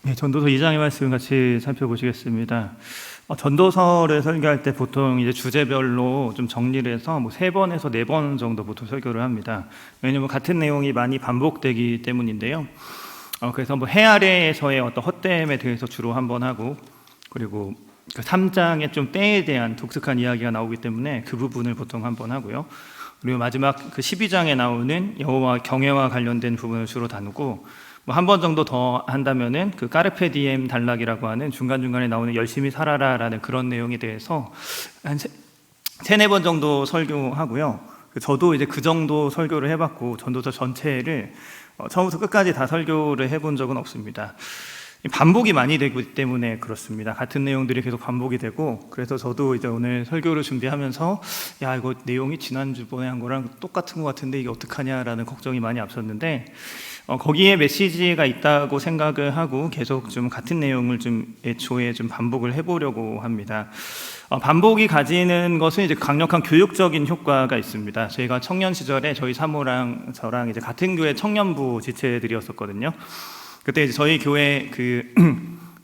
네, 전도서 2장의 말씀 같이 살펴보시겠습니다. 전도서를 설교할 때 보통 이제 주제별로 좀 정리를 해서 3번에서 4번 정도 보통 설교를 합니다. 왜냐하면 같은 내용이 많이 반복되기 때문인데요. 그래서 해 아래에서의 어떤 헛됨에 대해서 주로 한번 하고, 그리고 그 3장의 좀 때에 대한 독특한 이야기가 나오기 때문에 그 부분을 보통 한번 하고요. 그리고 마지막 그 12장에 나오는 여호와 경외와 관련된 부분을 주로 다루고, 한 번 정도 더 한다면은 그 까르페 디엠 단락이라고 하는 중간중간에 나오는 열심히 살아라라는 그런 내용에 대해서 한 3-4번 정도 설교하고요. 저도 이제 그 정도 설교를 해봤고, 전도서 전체를 처음부터 끝까지 다 설교를 해본 적은 없습니다. 반복이 많이 되기 때문에 그렇습니다. 같은 내용들이 계속 반복이 되고, 그래서 저도 이제 오늘 설교를 준비하면서 야, 이거 내용이 지난주번에 한 거랑 똑같은 것 같은데 이게 어떡하냐라는 걱정이 많이 앞섰는데, 거기에 메시지가 있다고 생각을 하고 계속 좀 같은 내용을 좀 애초에 좀 반복을 해보려고 합니다. 반복이 가지는 것은 이제 강력한 교육적인 효과가 있습니다. 저희가 청년 시절에 저희 사모랑 저랑 이제 같은 교회 청년부 지체들이었었거든요. 그때 이제 저희 교회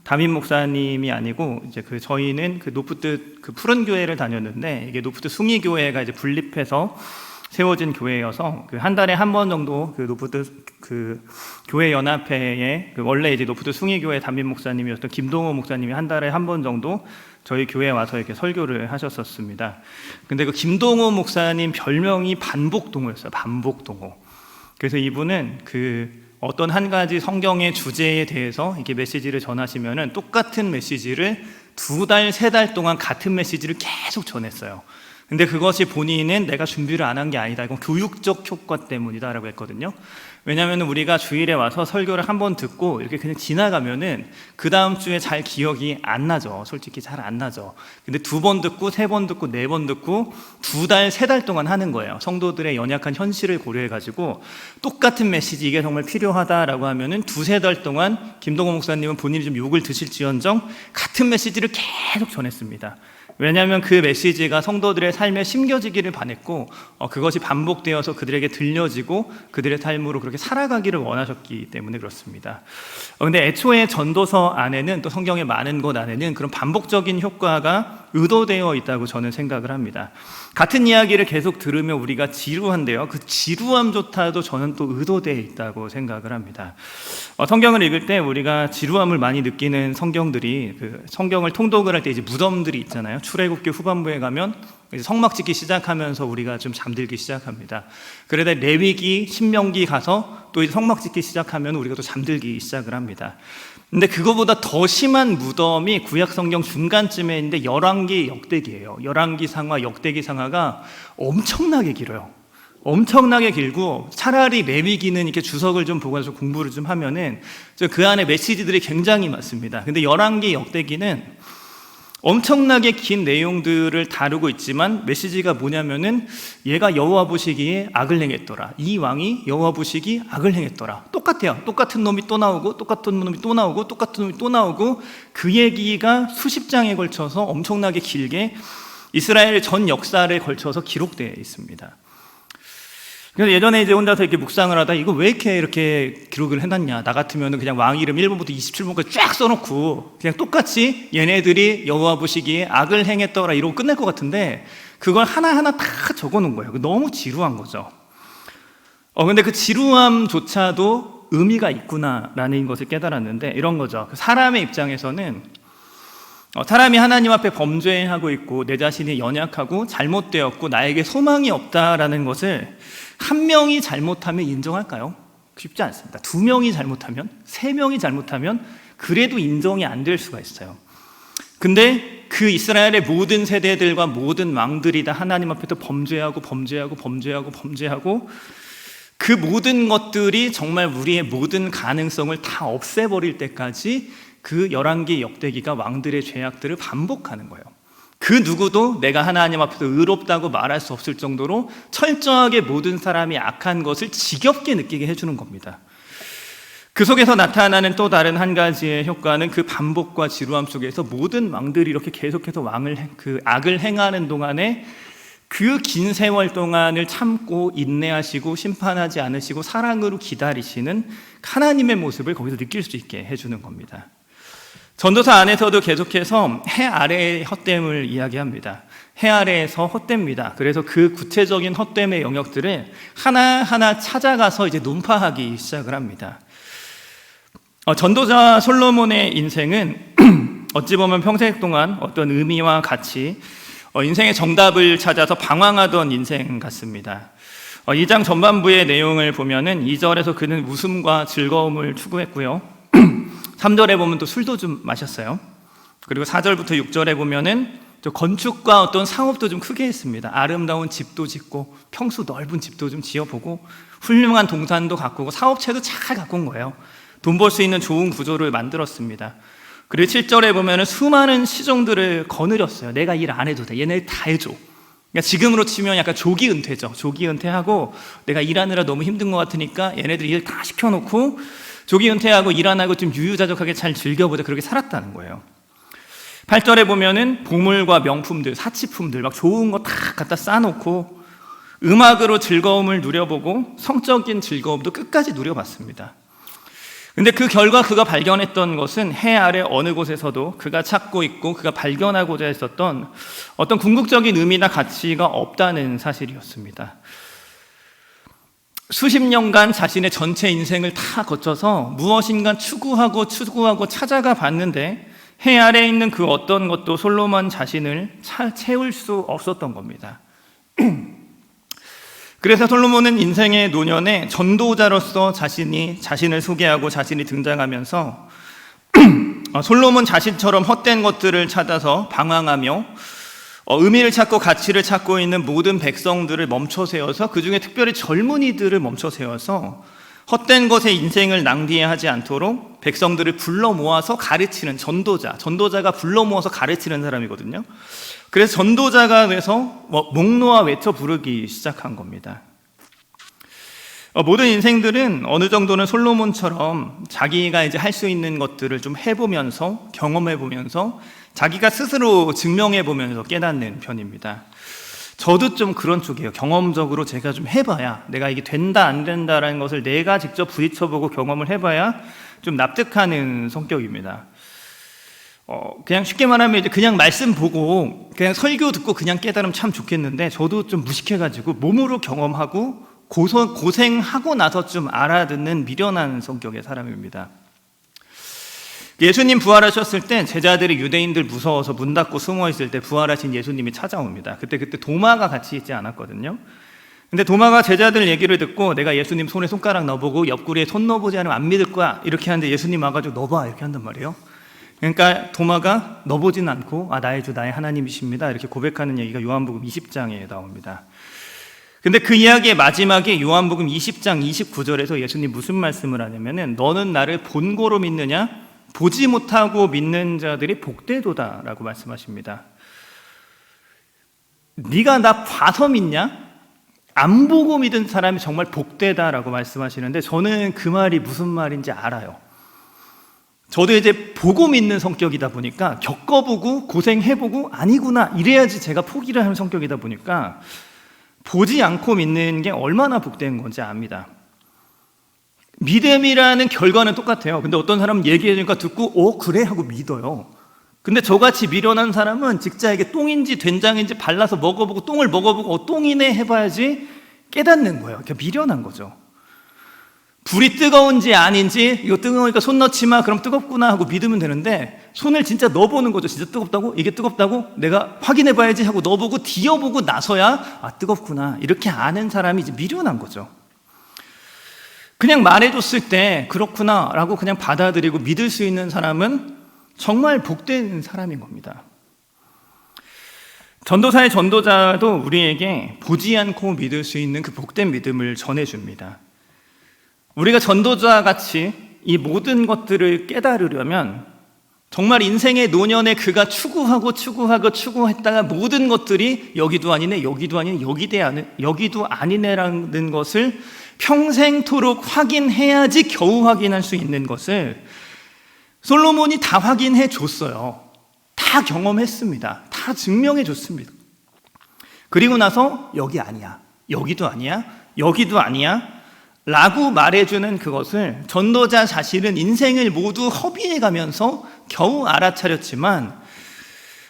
담임 목사님이 아니고 이제 저희는 노프트 푸른 교회를 다녔는데, 이게 노프트 숭이 교회가 이제 분립해서 세워진 교회여서 한 달에 한 번 정도 노프트 교회 연합회에 원래 이제 노프트 숭이 교회 담임 목사님이었던 김동호 목사님이 한 달에 한 번 정도 저희 교회에 와서 이렇게 설교를 하셨었습니다. 근데 그 김동호 목사님 별명이 반복동호였어요. 반복동호. 그래서 이분은 어떤 한 가지 성경의 주제에 대해서 이렇게 메시지를 전하시면은 똑같은 메시지를 2달, 3달 동안 같은 메시지를 계속 전했어요. 근데 그것이 본인은 내가 준비를 안 한 게 아니다, 이건 교육적 효과 때문이다라고 했거든요. 왜냐하면 우리가 주일에 와서 설교를 한 번 듣고 이렇게 그냥 지나가면은 그 다음 주에 잘 기억이 안 나죠. 솔직히 잘 안 나죠. 근데 2번 듣고 3번 듣고 4번 듣고 2달, 3달 동안 하는 거예요. 성도들의 연약한 현실을 고려해가지고 똑같은 메시지, 이게 정말 필요하다라고 하면은 2-3달 동안 김동호 목사님은 본인이 좀 욕을 드실지언정 같은 메시지를 계속 전했습니다. 왜냐하면 그 메시지가 성도들의 삶에 심겨지기를 바랬고, 그것이 반복되어서 그들에게 들려지고 그들의 삶으로 그렇게 살아가기를 원하셨기 때문에 그렇습니다. 근데 애초에 전도서 안에는, 또 성경의 많은 것 안에는 그런 반복적인 효과가 의도되어 있다고 저는 생각을 합니다. 같은 이야기를 계속 들으면 우리가 지루한데요, 그 지루함조차도 저는 또 의도되어 있다고 생각을 합니다. 성경을 읽을 때 우리가 지루함을 많이 느끼는 성경들이, 성경을 통독을 할 때 이제 무덤들이 있잖아요. 출애굽기 후반부에 가면 이제 성막 짓기 시작하면서 우리가 좀 잠들기 시작합니다. 그러다 레위기, 신명기 가서 또 이제 성막 짓기 시작하면 우리가 또 잠들기 시작을 합니다. 근데 그거보다 더 심한 무덤이 구약 성경 중간쯤에 있는데 열왕기, 역대기예요. 열왕기 상하, 역대기 상하가 엄청나게 길어요. 엄청나게 길고, 차라리 레위기는 이렇게 주석을 좀 보고서 공부를 좀 하면은 그 안에 메시지들이 굉장히 많습니다. 근데 열왕기, 역대기는 엄청나게 긴 내용들을 다루고 있지만 메시지가 뭐냐면은 얘가 여호와 보시기에 악을 행했더라, 이 왕이 여호와 보시기 악을 행했더라. 똑같아요. 똑같은 놈이 또 나오고, 똑같은 놈이 또 나오고, 똑같은 놈이 또 나오고, 그 얘기가 수십 장에 걸쳐서 엄청나게 길게 이스라엘 전 역사를 걸쳐서 기록되어 있습니다. 그래서 예전에 이제 혼자서 이렇게 묵상을 하다 이거 왜 이렇게 기록을 해놨냐, 나 같으면 그냥 왕 이름 1번부터 27번까지 쫙 써놓고 그냥 똑같이 얘네들이 여호와 보시기에 악을 행했더라 이러고 끝낼 것 같은데, 그걸 하나하나 다 적어놓은 거예요. 너무 지루한 거죠. 근데 그 지루함조차도 의미가 있구나라는 것을 깨달았는데, 이런 거죠. 사람의 입장에서는 사람이 하나님 앞에 범죄하고 있고 내 자신이 연약하고 잘못되었고 나에게 소망이 없다라는 것을 한 명이 잘못하면 인정할까요? 쉽지 않습니다. 2명이 잘못하면, 3명이 잘못하면 그래도 인정이 안 될 수가 있어요. 근데 그 이스라엘의 모든 세대들과 모든 왕들이 다 하나님 앞에서 범죄하고 그 모든 것들이 정말 우리의 모든 가능성을 다 없애버릴 때까지 그 열왕기, 역대기가 왕들의 죄악들을 반복하는 거예요. 그 누구도 내가 하나님 앞에서 의롭다고 말할 수 없을 정도로 철저하게 모든 사람이 악한 것을 지겹게 느끼게 해주는 겁니다. 그 속에서 나타나는 또 다른 한 가지의 효과는 그 반복과 지루함 속에서 모든 왕들이 이렇게 계속해서 악을 행하는 동안에 그 긴 세월 동안을 참고 인내하시고 심판하지 않으시고 사랑으로 기다리시는 하나님의 모습을 거기서 느낄 수 있게 해주는 겁니다. 전도서 안에서도 계속해서 해 아래의 헛됨을 이야기합니다. 해 아래에서 헛됩니다. 그래서 그 구체적인 헛됨의 영역들을 하나하나 찾아가서 이제 논파하기 시작을 합니다. 전도자 솔로몬의 인생은 어찌 보면 평생 동안 어떤 의미와 가치, 인생의 정답을 찾아서 방황하던 인생 같습니다. 2장 전반부의 내용을 보면은 2절에서 그는 웃음과 즐거움을 추구했고요. 3절에 보면 또 술도 좀 마셨어요. 그리고 4절부터 6절에 보면은 또 건축과 어떤 사업도 좀 크게 했습니다. 아름다운 집도 짓고 평수 넓은 집도 좀 지어보고 훌륭한 동산도 가꾸고 사업체도 잘 가꾼 거예요. 돈 벌 수 있는 좋은 구조를 만들었습니다. 그리고 7절에 보면은 수많은 시종들을 거느렸어요. 내가 일 안 해도 돼. 얘네 다 해줘. 그러니까 지금으로 치면 약간 조기 은퇴죠. 조기 은퇴하고 내가 일하느라 너무 힘든 것 같으니까 얘네들 일 다 시켜놓고 조기 은퇴하고 일 안 하고 좀 유유자적하게 잘 즐겨보자. 그렇게 살았다는 거예요. 8절에 보면은 보물과 명품들, 사치품들 막 좋은 거 다 갖다 쌓아놓고 음악으로 즐거움을 누려보고 성적인 즐거움도 끝까지 누려봤습니다. 근데 그 결과 그가 발견했던 것은 해 아래 어느 곳에서도 그가 찾고 있고 그가 발견하고자 했었던 어떤 궁극적인 의미나 가치가 없다는 사실이었습니다. 수십 년간 자신의 전체 인생을 다 거쳐서 무엇인가 추구하고 찾아가 봤는데 해 아래에 있는 그 어떤 것도 솔로몬 자신을 채울 수 없었던 겁니다. 그래서 솔로몬은 인생의 노년에 전도자로서 자신을 소개하고 자신이 등장하면서 솔로몬 자신처럼 헛된 것들을 찾아서 방황하며 의미를 찾고 가치를 찾고 있는 모든 백성들을 멈춰 세워서 그중에 특별히 젊은이들을 멈춰 세워서 헛된 것에 인생을 낭비하지 않도록 백성들을 불러 모아서 가르치는 전도자가 불러 모아서 가르치는 사람이거든요. 그래서 전도자가 돼서 목 놓아 외쳐 부르기 시작한 겁니다. 모든 인생들은 어느 정도는 솔로몬처럼 자기가 이제 할 수 있는 것들을 좀 해보면서 경험해보면서 자기가 스스로 증명해보면서 깨닫는 편입니다. 저도 좀 그런 쪽이에요. 경험적으로 제가 좀 해봐야 내가 이게 된다 안 된다라는 것을 내가 직접 부딪혀보고 경험을 해봐야 좀 납득하는 성격입니다. 그냥 쉽게 말하면 이제 그냥 말씀 보고 그냥 설교 듣고 그냥 깨달으면 참 좋겠는데 저도 좀 무식해가지고 몸으로 경험하고 고생하고 나서 좀 알아듣는 미련한 성격의 사람입니다. 예수님 부활하셨을 때 제자들이 유대인들 무서워서 문 닫고 숨어 있을 때 부활하신 예수님이 찾아옵니다. 그때 도마가 같이 있지 않았거든요. 근데 도마가 제자들 얘기를 듣고 내가 예수님 손에 손가락 넣어보고 옆구리에 손 넣어보지 않으면 안 믿을 거야 이렇게 하는데 예수님 와가지고 넣어봐 이렇게 한단 말이에요. 그러니까 도마가 넣어보진 않고 나의 주 나의 하나님이십니다 이렇게 고백하는 얘기가 요한복음 20장에 나옵니다. 근데 그 이야기의 마지막에 요한복음 20장 29절에서 예수님 무슨 말씀을 하냐면은 너는 나를 본고로 믿느냐 보지 못하고 믿는 자들이 복되도다 라고 말씀하십니다. 네가 나 봐서 믿냐? 안 보고 믿은 사람이 정말 복되다라고 말씀하시는데 저는 그 말이 무슨 말인지 알아요. 저도 이제 보고 믿는 성격이다 보니까 겪어보고 고생해보고 아니구나 이래야지 제가 포기를 하는 성격이다 보니까 보지 않고 믿는 게 얼마나 복된 건지 압니다. 믿음이라는 결과는 똑같아요. 근데 어떤 사람은 얘기해주니까 듣고 그래 하고 믿어요. 근데 저같이 미련한 사람은 직자에게 똥인지 된장인지 발라서 먹어보고 똥을 먹어보고 똥이네 해봐야지 깨닫는 거예요. 그러니까 미련한 거죠. 불이 뜨거운지 아닌지 이거 뜨거우니까 손 넣지 마 그럼 뜨겁구나 하고 믿으면 되는데 손을 진짜 넣어보는 거죠. 진짜 뜨겁다고? 이게 뜨겁다고? 내가 확인해봐야지 하고 넣어보고 뒤어보고 나서야 뜨겁구나 이렇게 아는 사람이 이제 미련한 거죠. 그냥 말해줬을 때 그렇구나 라고 그냥 받아들이고 믿을 수 있는 사람은 정말 복된 사람인 겁니다. 전도사의 전도자도 우리에게 보지 않고 믿을 수 있는 그 복된 믿음을 전해줍니다. 우리가 전도자 같이 이 모든 것들을 깨달으려면 정말 인생의 노년에 그가 추구했다가 모든 것들이 여기도 아니네 여기도 아니네라는 것을 평생토록 확인해야지 겨우 확인할 수 있는 것을 솔로몬이 다 확인해 줬어요. 다 경험했습니다. 다 증명해 줬습니다. 그리고 나서 여기 아니야, 여기도 아니야, 여기도 아니야 라고 말해주는 그것을 전도자 자신은 인생을 모두 허비해가면서 겨우 알아차렸지만,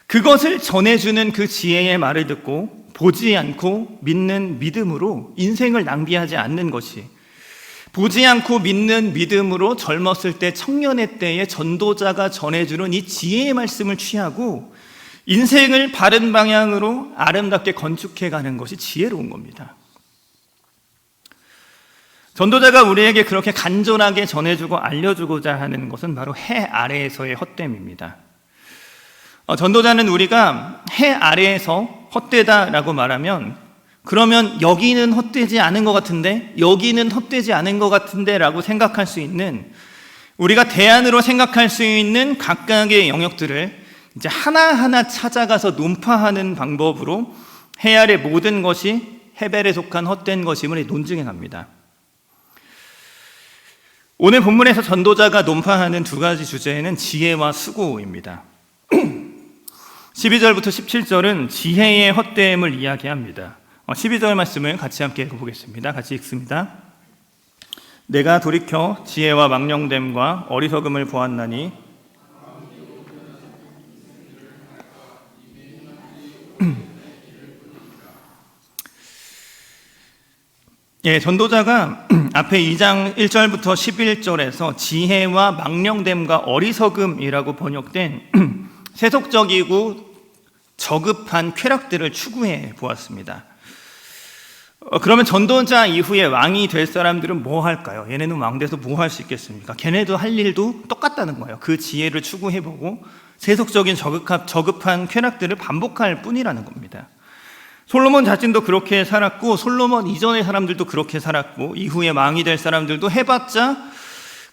그것을 전해주는 그 지혜의 말을 듣고 보지 않고 믿는 믿음으로 인생을 낭비하지 않는 것이, 보지 않고 믿는 믿음으로 젊었을 때 청년의 때에 전도자가 전해주는 이 지혜의 말씀을 취하고 인생을 바른 방향으로 아름답게 건축해가는 것이 지혜로운 겁니다. 전도자가 우리에게 그렇게 간절하게 전해주고 알려주고자 하는 것은 바로 해 아래에서의 헛됨입니다. 전도자는 우리가 해 아래에서 헛되다라고 말하면, 그러면 여기는 헛되지 않은 것 같은데, 여기는 헛되지 않은 것 같은데 라고 생각할 수 있는, 우리가 대안으로 생각할 수 있는 각각의 영역들을 이제 하나하나 찾아가서 논파하는 방법으로 해 아래 모든 것이 헤벨에 속한 헛된 것임을 논증해 갑니다. 오늘 본문에서 전도자가 논파하는 두 가지 주제는 지혜와 수고입니다. 12절부터 17절은 지혜의 헛됨을 이야기합니다. 12절 말씀을 같이 함께 읽어보겠습니다. 같이 읽습니다. 내가 돌이켜 지혜와 망령됨과 어리석음을 보았나니 전도자가 앞에 2장 1절부터 11절에서 지혜와 망령됨과 어리석음이라고 번역된 세속적이고 저급한 쾌락들을 추구해 보았습니다. 그러면 전도자 이후에 왕이 될 사람들은 뭐 할까요? 얘네는 왕 돼서 뭐 할 수 있겠습니까? 걔네도 할 일도 똑같다는 거예요. 그 지혜를 추구해보고 세속적인 저급한 쾌락들을 반복할 뿐이라는 겁니다. 솔로몬 자신도 그렇게 살았고, 솔로몬 이전의 사람들도 그렇게 살았고, 이후에 왕이 될 사람들도 해봤자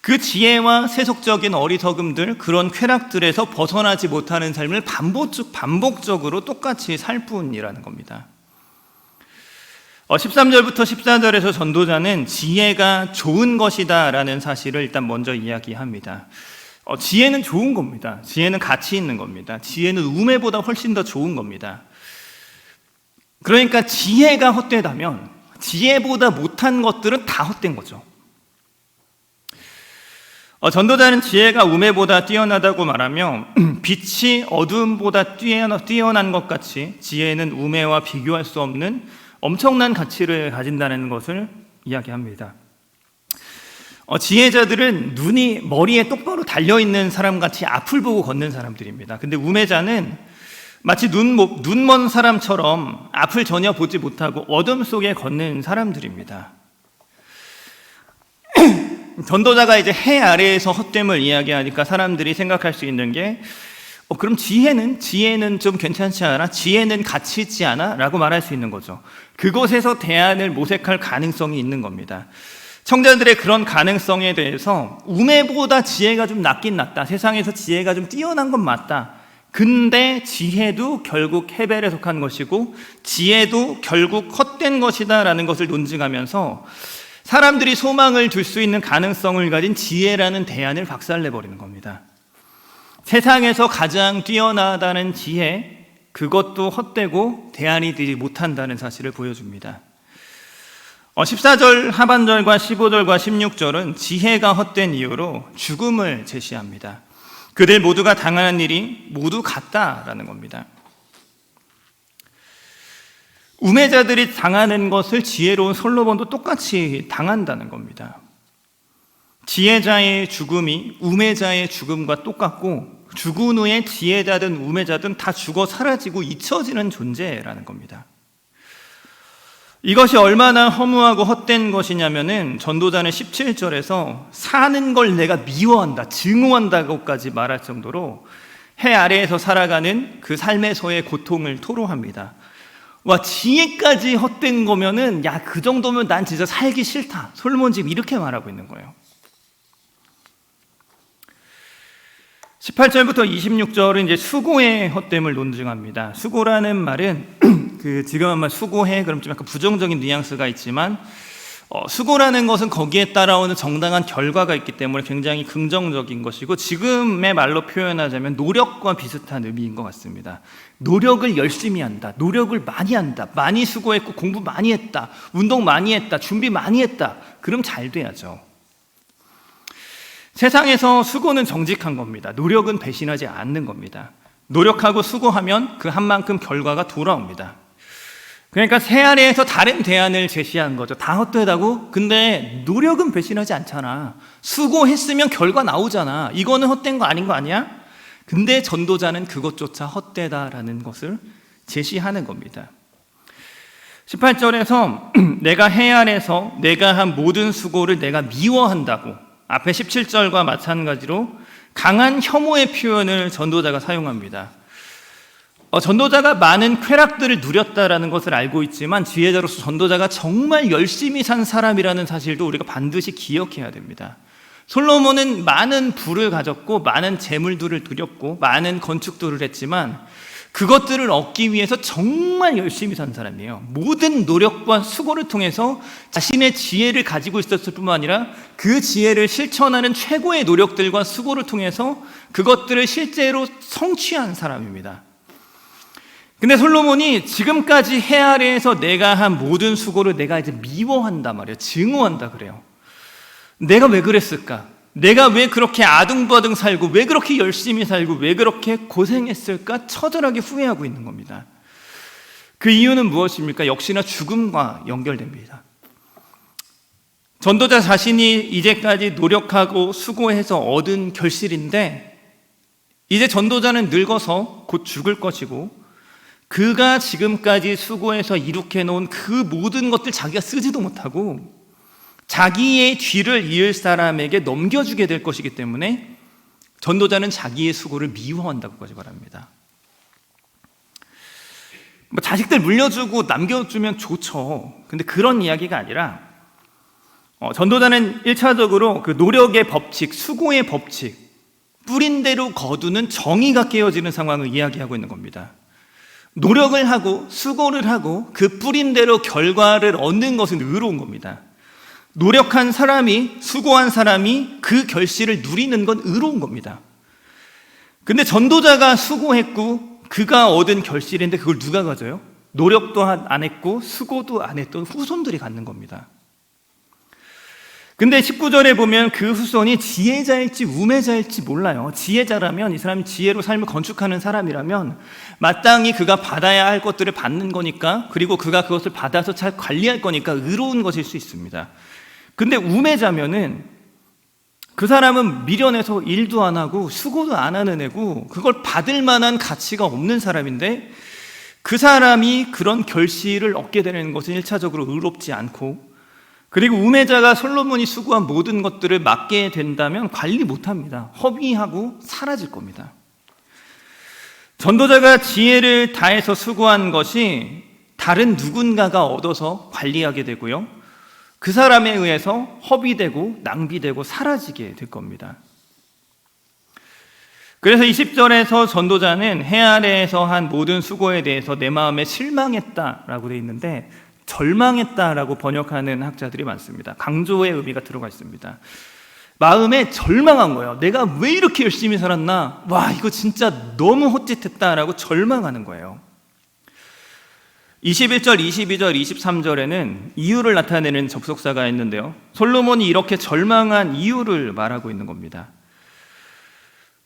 그 지혜와 세속적인 어리석음들, 그런 쾌락들에서 벗어나지 못하는 삶을 반복적으로 똑같이 살 뿐이라는 겁니다. 13절부터 14절에서 전도자는 지혜가 좋은 것이다 라는 사실을 일단 먼저 이야기합니다. 지혜는 좋은 겁니다. 지혜는 가치 있는 겁니다. 지혜는 우매보다 훨씬 더 좋은 겁니다. 그러니까 지혜가 헛되다면 지혜보다 못한 것들은 다 헛된 거죠. 전도자는 지혜가 우매보다 뛰어나다고 말하며 빛이 어두움보다 뛰어난 것 같이 지혜는 우매와 비교할 수 없는 엄청난 가치를 가진다는 것을 이야기합니다. 지혜자들은 눈이 머리에 똑바로 달려있는 사람같이 앞을 보고 걷는 사람들입니다. 근데 우매자는 마치 눈먼 사람처럼 앞을 전혀 보지 못하고 어둠 속에 걷는 사람들입니다. 전도자가 이제 해 아래에서 헛됨을 이야기하니까 사람들이 생각할 수 있는 게 그럼 지혜는 좀 괜찮지 않아? 지혜는 가치 있지 않아? 라고 말할 수 있는 거죠. 그곳에서 대안을 모색할 가능성이 있는 겁니다. 청자들의 그런 가능성에 대해서 우매보다 지혜가 좀 낫긴 낫다. 세상에서 지혜가 좀 뛰어난 건 맞다. 근데 지혜도 결국 헤벨에 속한 것이고 지혜도 결국 헛된 것이다 라는 것을 논증하면서 사람들이 소망을 둘 수 있는 가능성을 가진 지혜라는 대안을 박살내버리는 겁니다. 세상에서 가장 뛰어나다는 지혜, 그것도 헛되고 대안이 되지 못한다는 사실을 보여줍니다. 14절 하반절과 15절과 16절은 지혜가 헛된 이유로 죽음을 제시합니다. 그들 모두가 당하는 일이 모두 같다라는 겁니다. 우매자들이 당하는 것을 지혜로운 솔로몬도 똑같이 당한다는 겁니다. 지혜자의 죽음이 우매자의 죽음과 똑같고 죽은 후에 지혜자든 우매자든 다 죽어 사라지고 잊혀지는 존재라는 겁니다. 이것이 얼마나 허무하고 헛된 것이냐면은 전도자는 17절에서 사는 걸 내가 미워한다, 증오한다고까지 말할 정도로 해 아래에서 살아가는 그 삶에서의 고통을 토로합니다. 와, 지혜까지 헛된 거면은 야, 그 정도면 난 진짜 살기 싫다. 솔로몬 지금 이렇게 말하고 있는 거예요. 18절부터 26절은 이제 수고의 헛됨을 논증합니다. 수고라는 말은 지금 아마 수고해 그럼 좀 약간 부정적인 뉘앙스가 있지만 수고라는 것은 거기에 따라오는 정당한 결과가 있기 때문에 굉장히 긍정적인 것이고, 지금의 말로 표현하자면 노력과 비슷한 의미인 것 같습니다. 노력을 열심히 한다, 노력을 많이 한다, 많이 수고했고 공부 많이 했다, 운동 많이 했다, 준비 많이 했다, 그럼 잘 돼야죠. 세상에서 수고는 정직한 겁니다. 노력은 배신하지 않는 겁니다. 노력하고 수고하면 그 한 만큼 결과가 돌아옵니다. 그러니까 새 아래에서 다른 대안을 제시한 거죠. 다 헛되다고? 근데 노력은 배신하지 않잖아. 수고했으면 결과 나오잖아. 이거는 헛된 거 아닌 거 아니야? 근데 전도자는 그것조차 헛되다라는 것을 제시하는 겁니다. 18절에서 내가 해 아래서 내가 한 모든 수고를 내가 미워한다고, 앞에 17절과 마찬가지로 강한 혐오의 표현을 전도자가 사용합니다. 전도자가 많은 쾌락들을 누렸다라는 것을 알고 있지만 지혜자로서 전도자가 정말 열심히 산 사람이라는 사실도 우리가 반드시 기억해야 됩니다. 솔로몬은 많은 부를 가졌고 많은 재물들을 누렸고 많은 건축들을 했지만 그것들을 얻기 위해서 정말 열심히 산 사람이에요. 모든 노력과 수고를 통해서 자신의 지혜를 가지고 있었을 뿐만 아니라 그 지혜를 실천하는 최고의 노력들과 수고를 통해서 그것들을 실제로 성취한 사람입니다. 근데 솔로몬이 지금까지 해 아래에서 내가 한 모든 수고를 내가 이제 미워한단 말이에요. 증오한다 그래요. 내가 왜 그랬을까? 내가 왜 그렇게 아등바등 살고, 왜 그렇게 열심히 살고, 왜 그렇게 고생했을까? 처절하게 후회하고 있는 겁니다. 그 이유는 무엇입니까? 역시나 죽음과 연결됩니다. 전도자 자신이 이제까지 노력하고 수고해서 얻은 결실인데, 이제 전도자는 늙어서 곧 죽을 것이고, 그가 지금까지 수고해서 이룩해 놓은 그 모든 것들 자기가 쓰지도 못하고 자기의 뒤를 이을 사람에게 넘겨주게 될 것이기 때문에 전도자는 자기의 수고를 미워한다고까지 말합니다. 자식들 물려주고 남겨주면 좋죠. 근데 그런 이야기가 아니라 전도자는 1차적으로 그 노력의 법칙, 수고의 법칙, 뿌린 대로 거두는 정의가 깨어지는 상황을 이야기하고 있는 겁니다. 노력을 하고 수고를 하고 그 뿌린 대로 결과를 얻는 것은 의로운 겁니다. 노력한 사람이, 수고한 사람이 그 결실을 누리는 건 의로운 겁니다. 근데 전도자가 수고했고 그가 얻은 결실인데 그걸 누가 가져요? 노력도 안 했고 수고도 안 했던 후손들이 갖는 겁니다. 근데 19절에 보면 그 후손이 지혜자일지 우매자일지 몰라요. 지혜자라면, 이 사람이 지혜로 삶을 건축하는 사람이라면 마땅히 그가 받아야 할 것들을 받는 거니까, 그리고 그가 그것을 받아서 잘 관리할 거니까 의로운 것일 수 있습니다. 근데 우매자면은 그 사람은 미련해서 일도 안 하고 수고도 안 하는 애고 그걸 받을 만한 가치가 없는 사람인데, 그 사람이 그런 결실을 얻게 되는 것은 1차적으로 의롭지 않고, 그리고 우매자가 솔로몬이 수고한 모든 것들을 맡게 된다면 관리 못합니다. 허위하고 사라질 겁니다. 전도자가 지혜를 다해서 수고한 것이 다른 누군가가 얻어서 관리하게 되고요, 그 사람에 의해서 허비되고 낭비되고 사라지게 될 겁니다. 그래서 20절에서 전도자는 해 아래에서 한 모든 수고에 대해서 내 마음에 실망했다라고 되어 있는데, 절망했다라고 번역하는 학자들이 많습니다. 강조의 의미가 들어가 있습니다. 마음에 절망한 거예요. 내가 왜 이렇게 열심히 살았나? 와, 이거 진짜 너무 헛짓했다라고 절망하는 거예요. 21절, 22절, 23절에는 이유를 나타내는 접속사가 있는데요, 솔로몬이 이렇게 절망한 이유를 말하고 있는 겁니다.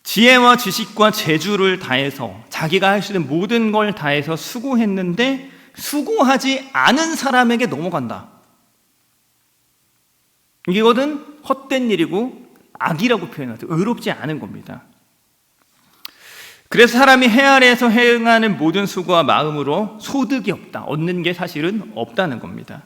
지혜와 지식과 재주를 다해서 자기가 할 수 있는 모든 걸 다해서 수고했는데 수고하지 않은 사람에게 넘어간다. 이거는 헛된 일이고 악이라고 표현하죠. 의롭지 않은 겁니다. 그래서 사람이 해 아래에서 행하는 모든 수고와 마음으로 소득이 없다, 얻는 게 사실은 없다는 겁니다.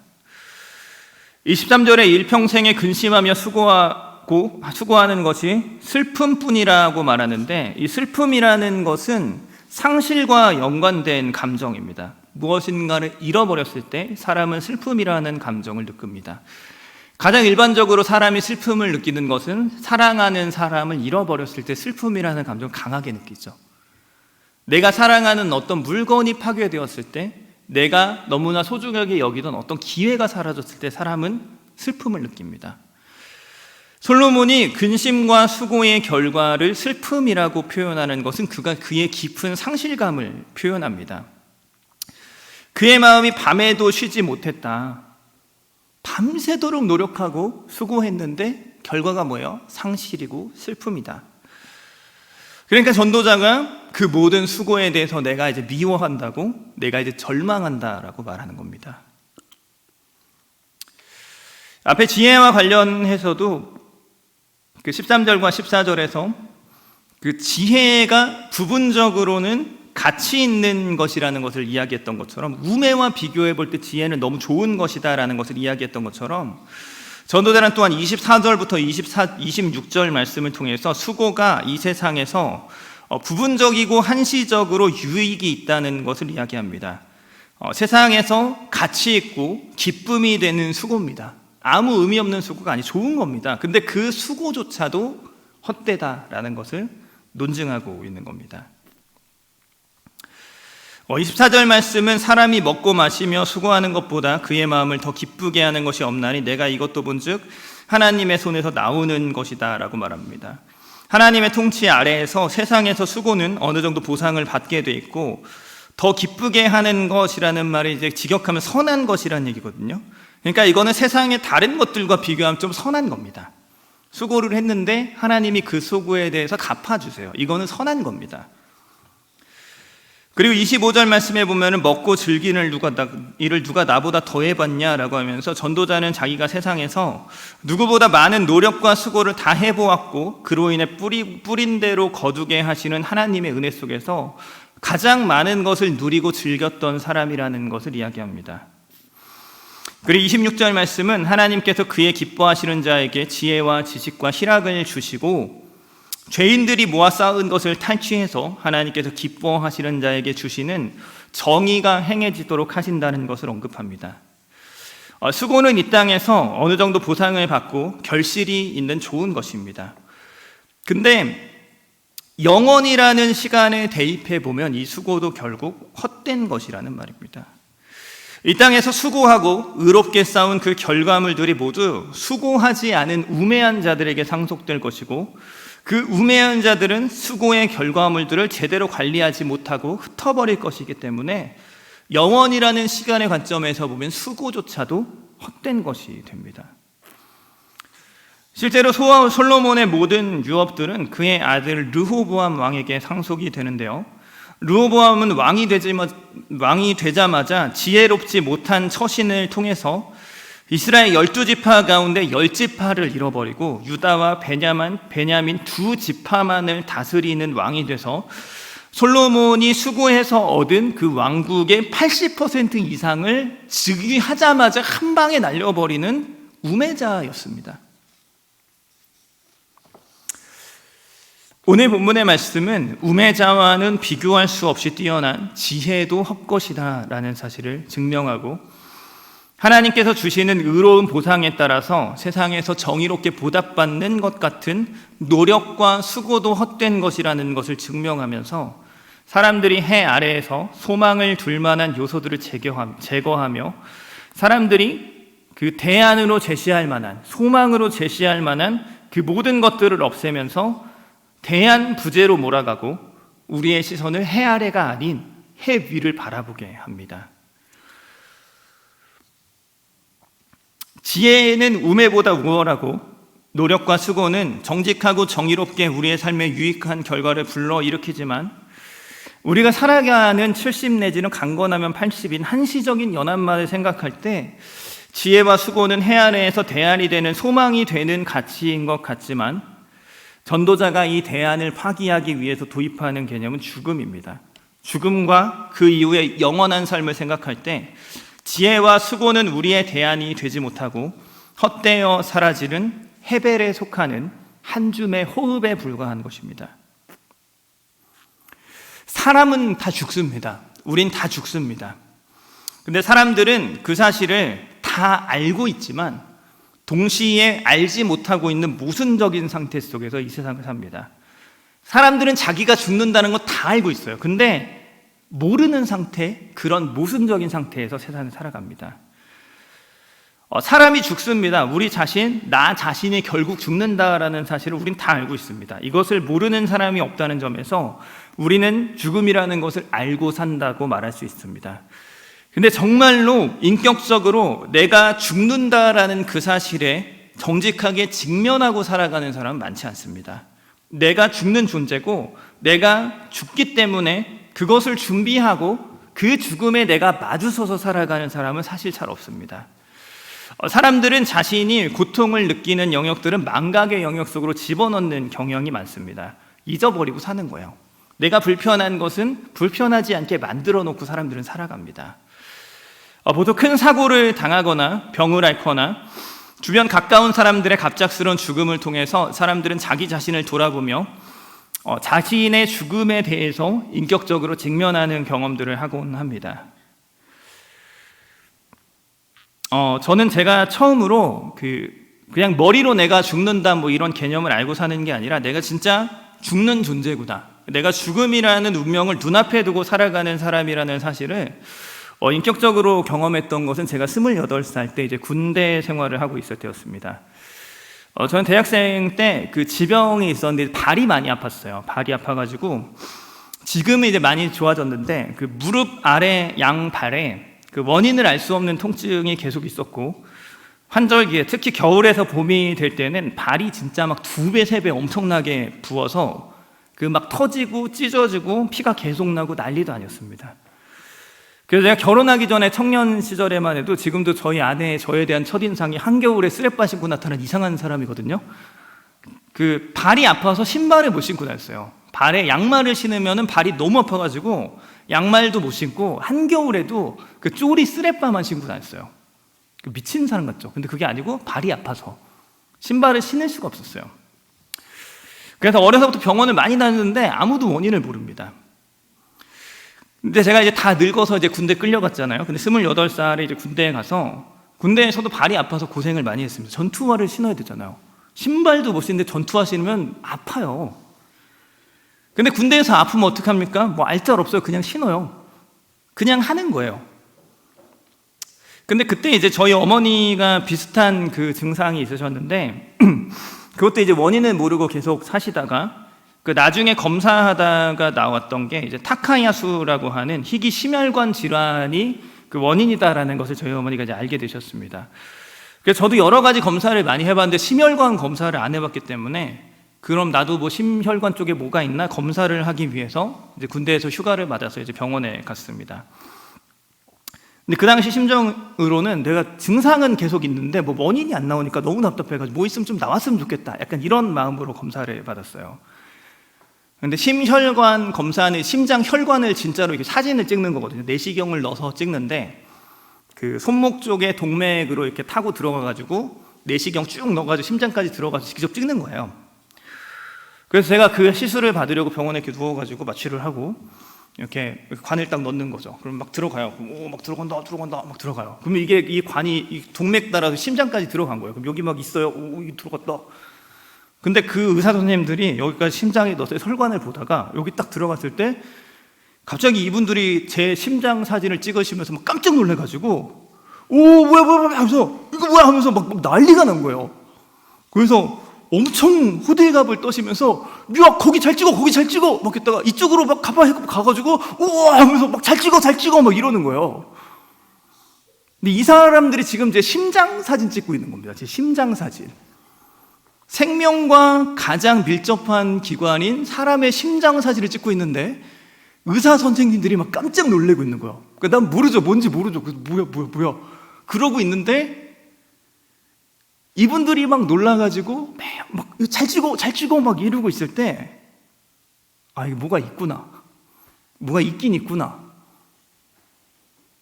23절에 일평생에 근심하며 수고하는 것이 슬픔뿐이라고 말하는데, 이 슬픔이라는 것은 상실과 연관된 감정입니다. 무엇인가를 잃어버렸을 때 사람은 슬픔이라는 감정을 느낍니다. 가장 일반적으로 사람이 슬픔을 느끼는 것은 사랑하는 사람을 잃어버렸을 때 슬픔이라는 감정을 강하게 느끼죠. 내가 사랑하는 어떤 물건이 파괴되었을 때, 내가 너무나 소중하게 여기던 어떤 기회가 사라졌을 때 사람은 슬픔을 느낍니다. 솔로몬이 근심과 수고의 결과를 슬픔이라고 표현하는 것은 그의 깊은 상실감을 표현합니다. 그의 마음이 밤에도 쉬지 못했다. 밤새도록 노력하고 수고했는데 결과가 뭐예요? 상실이고 슬픔이다. 그러니까 전도자가 그 모든 수고에 대해서 내가 이제 미워한다고, 내가 이제 절망한다라고 말하는 겁니다. 앞에 지혜와 관련해서도 그 13절과 14절에서 그 지혜가 부분적으로는 가치 있는 것이라는 것을 이야기했던 것처럼, 우매와 비교해 볼 때 지혜는 너무 좋은 것이다라는 것을 이야기했던 것처럼, 전도자는 또한 24절부터 26절 말씀을 통해서 수고가 이 세상에서 부분적이고 한시적으로 유익이 있다는 것을 이야기합니다. 세상에서 가치 있고 기쁨이 되는 수고입니다. 아무 의미 없는 수고가 아니 좋은 겁니다. 근데 그 수고조차도 헛되다라는 것을 논증하고 있는 겁니다. 24절 말씀은 사람이 먹고 마시며 수고하는 것보다 그의 마음을 더 기쁘게 하는 것이 없나니 내가 이것도 본즉 하나님의 손에서 나오는 것이다 라고 말합니다. 하나님의 통치 아래에서 세상에서 수고는 어느 정도 보상을 받게 돼 있고, 더 기쁘게 하는 것이라는 말이 이제 직역하면 선한 것이라는 얘기거든요. 그러니까 이거는 세상의 다른 것들과 비교하면 좀 선한 겁니다. 수고를 했는데 하나님이 그 수고에 대해서 갚아주세요. 이거는 선한 겁니다. 그리고 25절 말씀에 보면은 먹고 즐기는 일을 누가 나보다 더 해봤냐라고 하면서 전도자는 자기가 세상에서 누구보다 많은 노력과 수고를 다 해보았고 그로 인해 뿌린 대로 거두게 하시는 하나님의 은혜 속에서 가장 많은 것을 누리고 즐겼던 사람이라는 것을 이야기합니다. 그리고 26절 말씀은 하나님께서 그의 기뻐하시는 자에게 지혜와 지식과 희락을 주시고 죄인들이 모아 쌓은 것을 탈취해서 하나님께서 기뻐하시는 자에게 주시는 정의가 행해지도록 하신다는 것을 언급합니다. 수고는 이 땅에서 어느 정도 보상을 받고 결실이 있는 좋은 것입니다. 근데 영원이라는 시간에 대입해 보면 이 수고도 결국 헛된 것이라는 말입니다. 이 땅에서 수고하고 의롭게 쌓은 그 결과물들이 모두 수고하지 않은 우매한 자들에게 상속될 것이고, 그 우매한 자들은 수고의 결과물들을 제대로 관리하지 못하고 흩어버릴 것이기 때문에 영원이라는 시간의 관점에서 보면 수고조차도 헛된 것이 됩니다. 실제로 솔로몬의 모든 유업들은 그의 아들 르호보암 왕에게 상속이 되는데요. 르호보암은 왕이 되자마자 지혜롭지 못한 처신을 통해서 이스라엘 12지파 가운데 10지파를 잃어버리고 유다와 베냐민 두 지파만을 다스리는 왕이 돼서 솔로몬이 수고해서 얻은 그 왕국의 80% 이상을 즉위하자마자 한 방에 날려버리는 우매자였습니다. 오늘 본문의 말씀은 우매자와는 비교할 수 없이 뛰어난 지혜도 헛것이다 라는 사실을 증명하고, 하나님께서 주시는 의로운 보상에 따라서 세상에서 정의롭게 보답받는 것 같은 노력과 수고도 헛된 것이라는 것을 증명하면서 사람들이 해 아래에서 소망을 둘 만한 요소들을 제거하며 사람들이 그 대안으로 제시할 만한, 소망으로 제시할 만한 그 모든 것들을 없애면서 대안 부재로 몰아가고 우리의 시선을 해 아래가 아닌 해 위를 바라보게 합니다. 지혜는 우매보다 우월하고 노력과 수고는 정직하고 정의롭게 우리의 삶에 유익한 결과를 불러일으키지만, 우리가 살아가는 70 내지는 강건하면 80인 한시적인 연한만을 생각할 때 지혜와 수고는 해 아래에서 대안이 되는 소망이 되는 가치인 것 같지만, 전도자가 이 대안을 파기하기 위해서 도입하는 개념은 죽음입니다. 죽음과 그 이후의 영원한 삶을 생각할 때 지혜와 수고는 우리의 대안이 되지 못하고 헛되어 사라지는 헤벨에 속하는 한 줌의 호흡에 불과한 것입니다. 사람은 다 죽습니다. 우린 다 죽습니다. 근데 사람들은 그 사실을 다 알고 있지만 동시에 알지 못하고 있는 모순적인 상태 속에서 이 세상을 삽니다. 사람들은 자기가 죽는다는 거 다 알고 있어요. 근데 모르는 상태, 그런 모순적인 상태에서 세상을 살아갑니다. 사람이 죽습니다. 우리 자신, 나 자신이 결국 죽는다라는 사실을 우린 다 알고 있습니다. 이것을 모르는 사람이 없다는 점에서 우리는 죽음이라는 것을 알고 산다고 말할 수 있습니다. 근데 정말로 인격적으로 내가 죽는다라는 그 사실에 정직하게 직면하고 살아가는 사람은 많지 않습니다. 내가 죽는 존재고 내가 죽기 때문에 그것을 준비하고 그 죽음에 내가 마주서서 살아가는 사람은 사실 잘 없습니다. 사람들은 자신이 고통을 느끼는 영역들은 망각의 영역 속으로 집어넣는 경향이 많습니다. 잊어버리고 사는 거예요. 내가 불편한 것은 불편하지 않게 만들어 놓고 사람들은 살아갑니다. 보통 큰 사고를 당하거나 병을 앓거나 주변 가까운 사람들의 갑작스러운 죽음을 통해서 사람들은 자기 자신을 돌아보며 자신의 죽음에 대해서 인격적으로 직면하는 경험들을 하곤 합니다. 저는 제가 처음으로 그냥 머리로 내가 죽는다 뭐 이런 개념을 알고 사는 게 아니라 내가 진짜 죽는 존재구나, 내가 죽음이라는 운명을 눈앞에 두고 살아가는 사람이라는 사실을 인격적으로 경험했던 것은 제가 28살 때 이제 군대 생활을 하고 있을 때였습니다. 저는 대학생 때 그 지병이 있었는데 발이 많이 아팠어요. 발이 아파가지고 지금은 이제 많이 좋아졌는데 그 무릎 아래 양발에 그 원인을 알 수 없는 통증이 계속 있었고, 환절기에 특히 겨울에서 봄이 될 때는 발이 진짜 막 2배, 3배 엄청나게 부어서 그 막 터지고 찢어지고 피가 계속 나고 난리도 아니었습니다. 그래서 제가 결혼하기 전에 청년 시절에만 해도 지금도 저희 아내의 저에 대한 첫인상이 한겨울에 쓰레빠 신고 나타난 이상한 사람이거든요. 그 발이 아파서 신발을 못 신고 다녔어요. 발에 양말을 신으면 발이 너무 아파가지고 양말도 못 신고 한겨울에도 그 쪼리 쓰레빠만 신고 다녔어요. 미친 사람 같죠? 근데 그게 아니고 발이 아파서 신발을 신을 수가 없었어요. 그래서 어려서부터 병원을 많이 다녔는데 아무도 원인을 모릅니다. 근데 제가 이제 다 늙어서 이제 군대 끌려갔잖아요. 근데 28살에 이제 군대에 가서 군대에서도 발이 아파서 고생을 많이 했습니다. 전투화를 신어야 되잖아요. 신발도 못 신는데 전투화 신으면 아파요. 근데 군대에서 아프면 어떡합니까? 뭐 알짤 없어요. 그냥 신어요. 그냥 하는 거예요. 근데 그때 이제 저희 어머니가 비슷한 그 증상이 있으셨는데 그것도 이제 원인을 모르고 계속 사시다가 그 나중에 검사하다가 나왔던 게 이제 타카야수라고 하는 희귀 심혈관 질환이 그 원인이다라는 것을 저희 어머니가 이제 알게 되셨습니다. 그래서 저도 여러 가지 검사를 많이 해봤는데 심혈관 검사를 안 해봤기 때문에 그럼 나도 뭐 심혈관 쪽에 뭐가 있나 검사를 하기 위해서 이제 군대에서 휴가를 맞아서 이제 병원에 갔습니다. 근데 그 당시 심정으로는 내가 증상은 계속 있는데 뭐 원인이 안 나오니까 너무 답답해가지고 뭐 있으면 좀 나왔으면 좋겠다, 약간 이런 마음으로 검사를 받았어요. 근데 심혈관 검사는 심장 혈관을 진짜로 이렇게 사진을 찍는 거거든요. 내시경을 넣어서 찍는데 그 손목 쪽에 동맥으로 이렇게 타고 들어가가지고 내시경 쭉 넣어가지고 심장까지 들어가서 직접 찍는 거예요. 그래서 제가 그 시술을 받으려고 병원에 이렇게 누워가지고 마취를 하고 이렇게 관을 딱 넣는 거죠. 그럼 막 들어가요. 오, 막 들어간다, 막 들어가요. 그러면 이게 이 관이 이 동맥 따라서 심장까지 들어간 거예요. 그럼 여기 막 있어요. 오, 여기 들어갔다. 근데 그 의사 선생님들이 여기까지 심장에 넣어서 혈관을 보다가 여기 딱 들어갔을 때 갑자기 이분들이 제 심장 사진을 찍으시면서 막 깜짝 놀래가지고 오, 뭐야 하면서 이거 뭐야 하면서 막 난리가 난 거예요. 그래서 엄청 호들갑을 떠시면서 야, 거기 잘 찍어 막 했다가 이쪽으로 막 가가지고 우와 하면서 막 잘 찍어 막 이러는 거예요. 근데 이 사람들이 지금 제 심장 사진 찍고 있는 겁니다. 제 심장 사진. 생명과 가장 밀접한 기관인 사람의 심장 사진을 찍고 있는데 의사 선생님들이 막 깜짝 놀래고 있는 거야. 그러니까 난 모르죠. 뭔지 모르죠. 그래서 뭐야 그러고 있는데 이분들이 막 놀라가지고 막 잘 찍어 막 이러고 있을 때 이게 뭐가 있구나, 뭐가 있긴 있구나.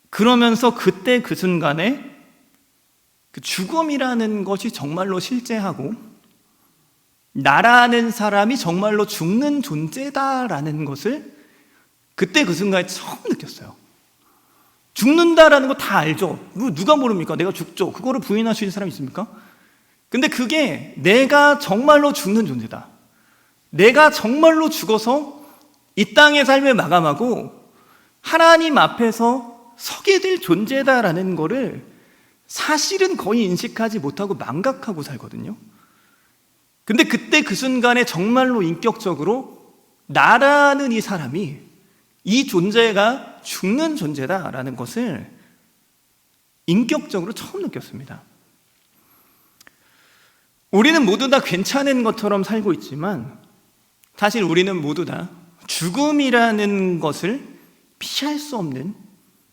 그러면서 그때 그 순간에 그 죽음이라는 것이 정말로 실제하고 나라는 사람이 정말로 죽는 존재다라는 것을 그때 그 순간에 처음 느꼈어요. 죽는다라는 거 다 알죠. 누가 모릅니까? 내가 죽죠. 그거를 부인할 수 있는 사람이 있습니까? 근데 그게 내가 정말로 죽는 존재다, 내가 정말로 죽어서 이 땅의 삶을 마감하고 하나님 앞에서 서게 될 존재다라는 거를 사실은 거의 인식하지 못하고 망각하고 살거든요. 근데 그때 그 순간에 정말로 인격적으로 나라는 이 사람이, 이 존재가 죽는 존재다라는 것을 인격적으로 처음 느꼈습니다. 우리는 모두 다 괜찮은 것처럼 살고 있지만 사실 우리는 모두 다 죽음이라는 것을 피할 수 없는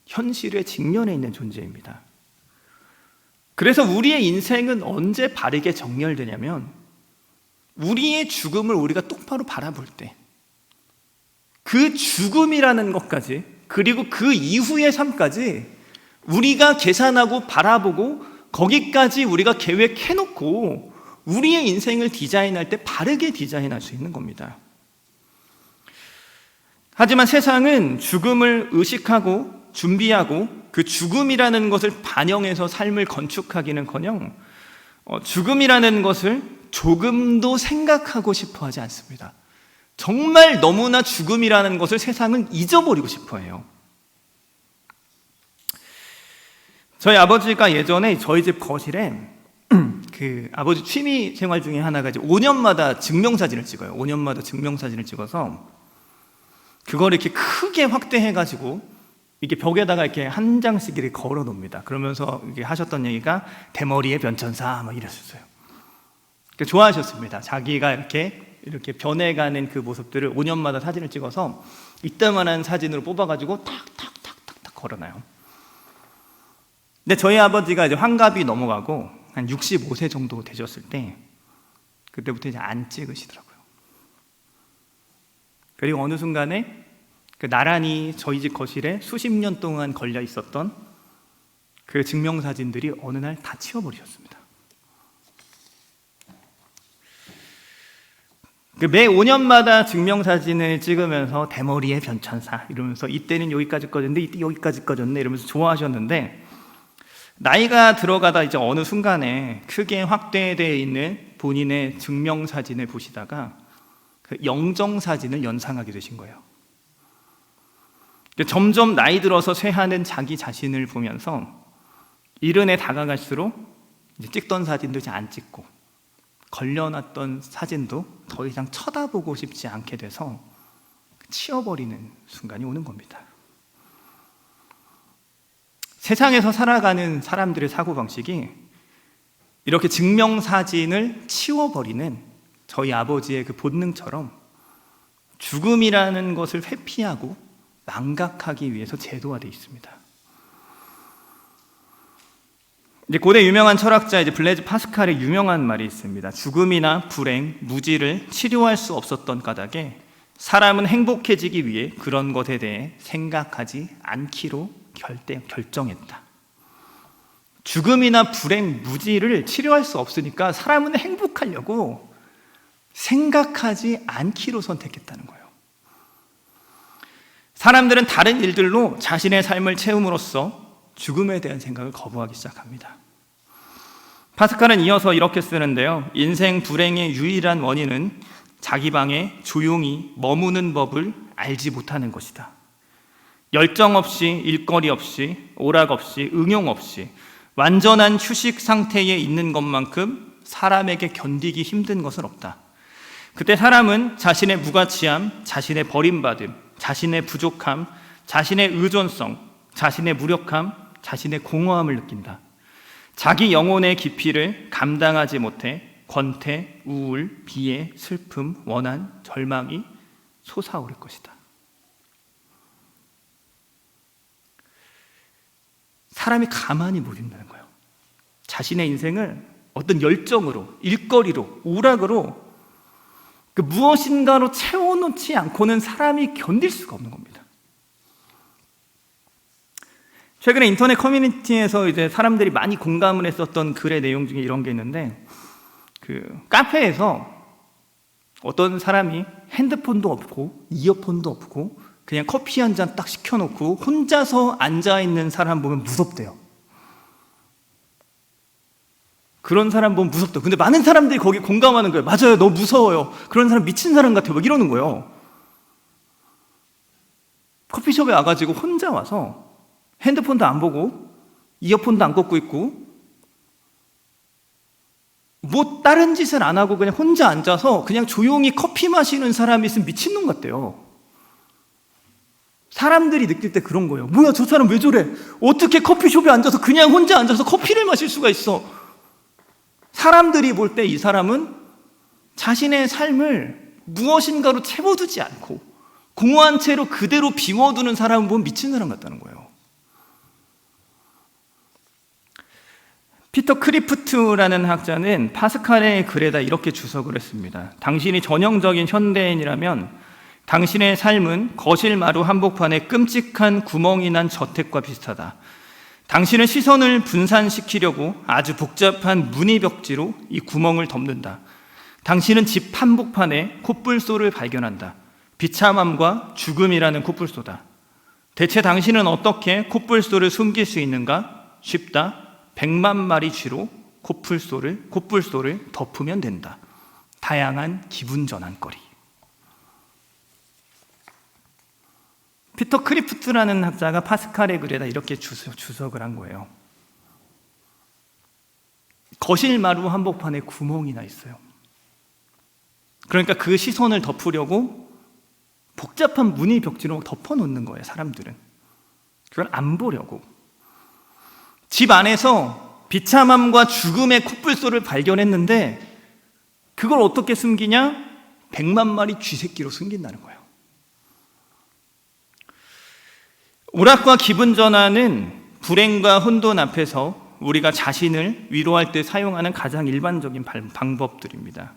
현실에 직면해 있는 존재입니다. 그래서 우리의 인생은 언제 바르게 정렬되냐면, 우리의 죽음을 우리가 똑바로 바라볼 때, 그 죽음이라는 것까지, 그리고 그 이후의 삶까지 우리가 계산하고 바라보고 거기까지 우리가 계획해놓고 우리의 인생을 디자인할 때 바르게 디자인할 수 있는 겁니다. 하지만 세상은 죽음을 의식하고 준비하고 그 죽음이라는 것을 반영해서 삶을 건축하기는커녕 죽음이라는 것을 조금도 생각하고 싶어 하지 않습니다. 정말 너무나 죽음이라는 것을 세상은 잊어버리고 싶어 해요. 저희 아버지가 예전에 저희 집 거실에 그 아버지 취미 생활 중에 하나가 이제 5년마다 증명사진을 찍어요. 5년마다 증명사진을 찍어서 그걸 이렇게 크게 확대해가지고 이렇게 벽에다가 이렇게 한 장씩 이렇게 걸어 놓습니다. 그러면서 이렇게 하셨던 얘기가 대머리의 변천사 막 이랬었어요. 좋아하셨습니다. 자기가 이렇게 변해가는 그 모습들을 5년마다 사진을 찍어서 이따만한 사진으로 뽑아가지고 탁탁탁탁탁 걸어놔요. 근데 저희 아버지가 이제 환갑이 넘어가고 한 65세 정도 되셨을 때 그때부터 이제 안 찍으시더라고요. 그리고 어느 순간에 그 나란히 저희 집 거실에 수십 년 동안 걸려 있었던 그 증명사진들이 어느 날 다 치워버리셨습니다. 매 5년마다 증명사진을 찍으면서 대머리의 변천사 이러면서 이때는 여기까지 꺼졌는데 이때 여기까지 꺼졌네 이러면서 좋아하셨는데, 나이가 들어가다 이제 어느 순간에 크게 확대되어 있는 본인의 증명사진을 보시다가 그 영정사진을 연상하게 되신 거예요. 점점 나이 들어서 쇠하는 자기 자신을 보면서 이른에 다가갈수록 이제 찍던 사진도 이제 안 찍고 걸려놨던 사진도 더 이상 쳐다보고 싶지 않게 돼서 치워버리는 순간이 오는 겁니다. 세상에서 살아가는 사람들의 사고방식이 이렇게 증명사진을 치워버리는 저희 아버지의 그 본능처럼 죽음이라는 것을 회피하고 망각하기 위해서 제도화되어 있습니다. 이제 고대 유명한 철학자 이제 블레즈 파스칼의 유명한 말이 있습니다. 죽음이나 불행, 무지를 치료할 수 없었던 까닭에 사람은 행복해지기 위해 그런 것에 대해 생각하지 않기로 결정했다. 죽음이나 불행, 무지를 치료할 수 없으니까 사람은 행복하려고 생각하지 않기로 선택했다는 거예요. 사람들은 다른 일들로 자신의 삶을 채움으로써 죽음에 대한 생각을 거부하기 시작합니다. 파스칼은 이어서 이렇게 쓰는데요. 인생 불행의 유일한 원인은 자기 방에 조용히 머무는 법을 알지 못하는 것이다. 열정 없이, 일거리 없이, 오락 없이, 응용 없이 완전한 휴식 상태에 있는 것만큼 사람에게 견디기 힘든 것은 없다. 그때 사람은 자신의 무가치함, 자신의 버림받음, 자신의 부족함, 자신의 의존성, 자신의 무력함, 자신의 공허함을 느낀다. 자기 영혼의 깊이를 감당하지 못해 권태, 우울, 비애, 슬픔, 원한, 절망이 솟아오를 것이다. 사람이 가만히 못 있다는 거예요. 자신의 인생을 어떤 열정으로, 일거리로, 오락으로 그 무엇인가로 채워놓지 않고는 사람이 견딜 수가 없는 겁니다. 최근에 인터넷 커뮤니티에서 이제 사람들이 많이 공감을 했었던 글의 내용 중에 이런 게 있는데, 그 카페에서 어떤 사람이 핸드폰도 없고 이어폰도 없고 그냥 커피 한 잔 딱 시켜놓고 혼자서 앉아있는 사람 보면 무섭대요. 그런 사람 보면 무섭다. 근데 많은 사람들이 거기 공감하는 거예요. 맞아요, 너무 무서워요. 그런 사람 미친 사람 같아요. 막 이러는 거예요. 커피숍에 와가지고 혼자 와서 핸드폰도 안 보고 이어폰도 안 꽂고 있고 뭐 다른 짓을 안 하고 그냥 혼자 앉아서 그냥 조용히 커피 마시는 사람이 있으면 미친놈 같대요. 사람들이 느낄 때 그런 거예요. 뭐야, 저 사람 왜 저래? 어떻게 커피숍에 앉아서 그냥 혼자 앉아서 커피를 마실 수가 있어? 사람들이 볼 때 이 사람은 자신의 삶을 무엇인가로 채워두지 않고 공허한 채로 그대로 비워두는 사람을 보면 미친 사람 같다는 거예요. 피터 크리프트라는 학자는 파스칼의 글에다 이렇게 주석을 했습니다. 당신이 전형적인 현대인이라면 당신의 삶은 거실 마루 한복판에 끔찍한 구멍이 난 저택과 비슷하다. 당신은 시선을 분산시키려고 아주 복잡한 무늬벽지로 이 구멍을 덮는다. 당신은 집 한복판에 콧불소를 발견한다. 비참함과 죽음이라는 콧불소다. 대체 당신은 어떻게 콧불소를 숨길 수 있는가? 쉽다. 100만 마리 쥐로 콧불소를 덮으면 된다. 다양한 기분 전환거리. 피터 크리프트라는 학자가 파스칼의 글에다 이렇게 주석을 한 거예요. 거실 마루 한복판에 구멍이 나 있어요. 그러니까 그 시선을 덮으려고 복잡한 무늬 벽지로 덮어놓는 거예요, 사람들은. 그걸 안 보려고. 집 안에서 비참함과 죽음의 콧불소를 발견했는데 그걸 어떻게 숨기냐? 100만 마리 쥐새끼로 숨긴다는 거예요. 오락과 기분 전환은 불행과 혼돈 앞에서 우리가 자신을 위로할 때 사용하는 가장 일반적인 방법들입니다.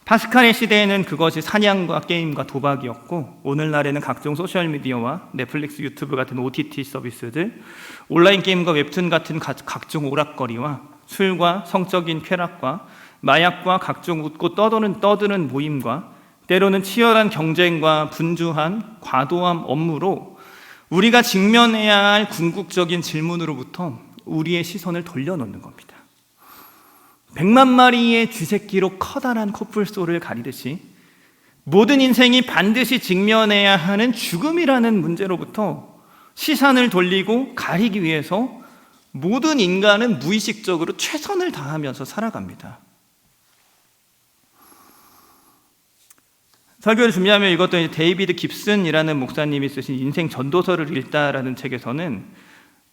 파스칼의 시대에는 그것이 사냥과 게임과 도박이었고, 오늘날에는 각종 소셜미디어와 넷플릭스, 유튜브 같은 OTT 서비스들, 온라인 게임과 웹툰 같은 각종 오락거리와 술과 성적인 쾌락과 마약과 각종 웃고 떠드는 모임과 때로는 치열한 경쟁과 분주한 과도한 업무로 우리가 직면해야 할 궁극적인 질문으로부터 우리의 시선을 돌려놓는 겁니다. 100만 마리의 쥐새끼로 커다란 콧불소를 가리듯이 모든 인생이 반드시 직면해야 하는 죽음이라는 문제로부터 시선을 돌리고 가리기 위해서 모든 인간은 무의식적으로 최선을 다하면서 살아갑니다. 설교를 준비하며 읽었던 데이비드 깁슨이라는 목사님이 쓰신 인생 전도서를 읽다라는 책에서는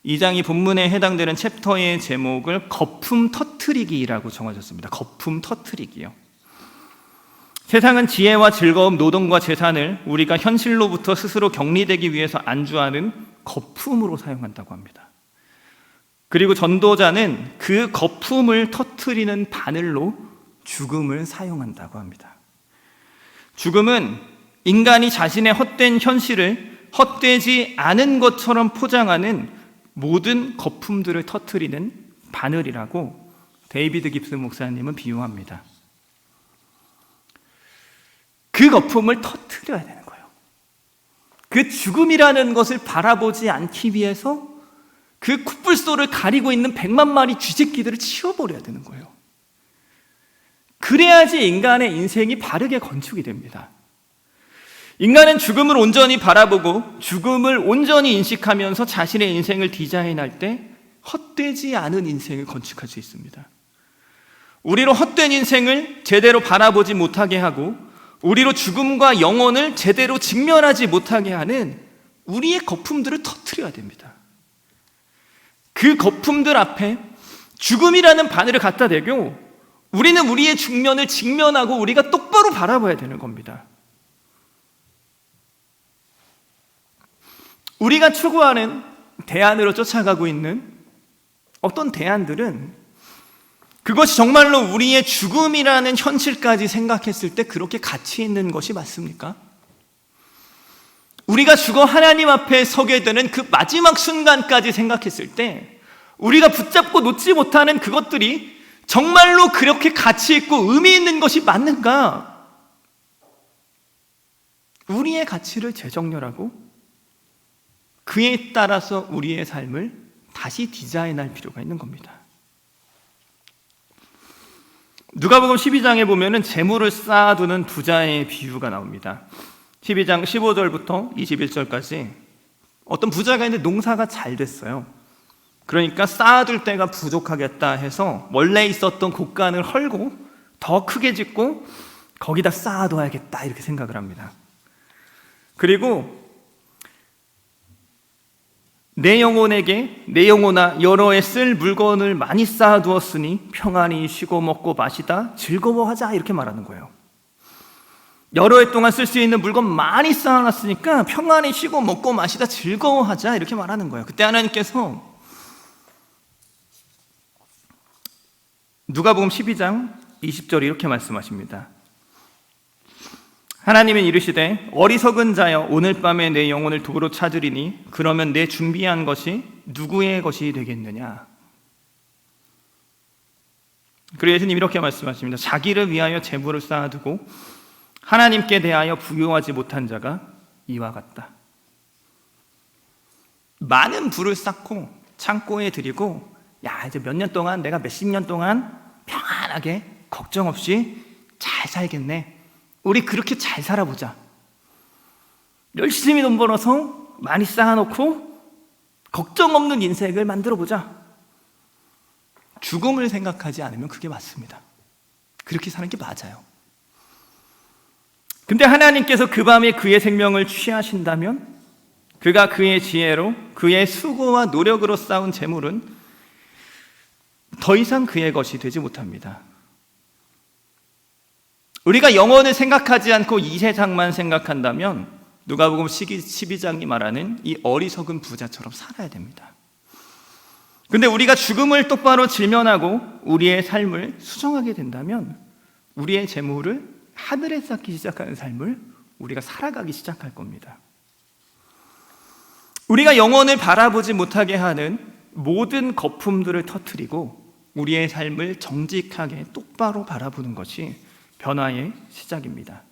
이 장이 본문에 해당되는 챕터의 제목을 거품 터트리기라고 정하셨습니다. 거품 터트리기요. 세상은 지혜와 즐거움, 노동과 재산을 우리가 현실로부터 스스로 격리되기 위해서 안주하는 거품으로 사용한다고 합니다. 그리고 전도자는 그 거품을 터트리는 바늘로 죽음을 사용한다고 합니다. 죽음은 인간이 자신의 헛된 현실을 헛되지 않은 것처럼 포장하는 모든 거품들을 터트리는 바늘이라고 데이비드 깁슨 목사님은 비유합니다. 그 거품을 터트려야 되는 거예요. 그 죽음이라는 것을 바라보지 않기 위해서 그 콧불소를 가리고 있는 100만 마리 쥐새끼들을 치워버려야 되는 거예요. 그래야지 인간의 인생이 바르게 건축이 됩니다. 인간은 죽음을 온전히 바라보고 죽음을 온전히 인식하면서 자신의 인생을 디자인할 때 헛되지 않은 인생을 건축할 수 있습니다. 우리로 헛된 인생을 제대로 바라보지 못하게 하고 우리로 죽음과 영혼을 제대로 직면하지 못하게 하는 우리의 거품들을 터뜨려야 됩니다. 그 거품들 앞에 죽음이라는 바늘을 갖다 대고 우리는 우리의 중면을 직면하고 우리가 똑바로 바라봐야 되는 겁니다. 우리가 추구하는 대안으로 쫓아가고 있는 어떤 대안들은 그것이 정말로 우리의 죽음이라는 현실까지 생각했을 때 그렇게 가치 있는 것이 맞습니까? 우리가 죽어 하나님 앞에 서게 되는 그 마지막 순간까지 생각했을 때 우리가 붙잡고 놓지 못하는 그것들이 정말로 그렇게 가치 있고 의미 있는 것이 맞는가? 우리의 가치를 재정렬하고 그에 따라서 우리의 삶을 다시 디자인할 필요가 있는 겁니다. 누가복음 12장에 보면은 재물을 쌓아두는 부자의 비유가 나옵니다. 12장 15절부터 21절까지 어떤 부자가 있는데 농사가 잘 됐어요. 그러니까 쌓아둘 데가 부족하겠다 해서 원래 있었던 곳간을 헐고 더 크게 짓고 거기다 쌓아둬야겠다 이렇게 생각을 합니다. 그리고 내 영혼에게 내 영혼아 여러 해 쓸 물건을 많이 쌓아두었으니 평안히 쉬고 먹고 마시다 즐거워하자 이렇게 말하는 거예요. 여러 해 동안 쓸 수 있는 물건 많이 쌓아놨으니까 평안히 쉬고 먹고 마시다 즐거워하자 이렇게 말하는 거예요. 그때 하나님께서 누가복음 12장 20절 이렇게 말씀하십니다. 하나님은 이르시되 어리석은 자여 오늘 밤에 내 영혼을 도로 찾으리니 그러면 내 준비한 것이 누구의 것이 되겠느냐. 그리고 예수님 이렇게 말씀하십니다. 자기를 위하여 재물을 쌓아두고 하나님께 대하여 부요하지 못한 자가 이와 같다. 많은 부를 쌓고 창고에 들이고 야 이제 몇 년 동안 내가 몇십 년 동안 평안하게 걱정 없이 잘 살겠네. 우리 그렇게 잘 살아보자. 열심히 돈 벌어서 많이 쌓아놓고 걱정 없는 인생을 만들어보자. 죽음을 생각하지 않으면 그게 맞습니다. 그렇게 사는 게 맞아요. 근데 하나님께서 그 밤에 그의 생명을 취하신다면 그가 그의 지혜로 그의 수고와 노력으로 쌓은 재물은 더 이상 그의 것이 되지 못합니다. 우리가 영혼을 생각하지 않고 이 세상만 생각한다면 누가복음 12장이 말하는 이 어리석은 부자처럼 살아야 됩니다. 근데 우리가 죽음을 똑바로 직면하고 우리의 삶을 수정하게 된다면 우리의 재물을 하늘에 쌓기 시작하는 삶을 우리가 살아가기 시작할 겁니다. 우리가 영혼을 바라보지 못하게 하는 모든 거품들을 터뜨리고 우리의 삶을 정직하게 똑바로 바라보는 것이 변화의 시작입니다.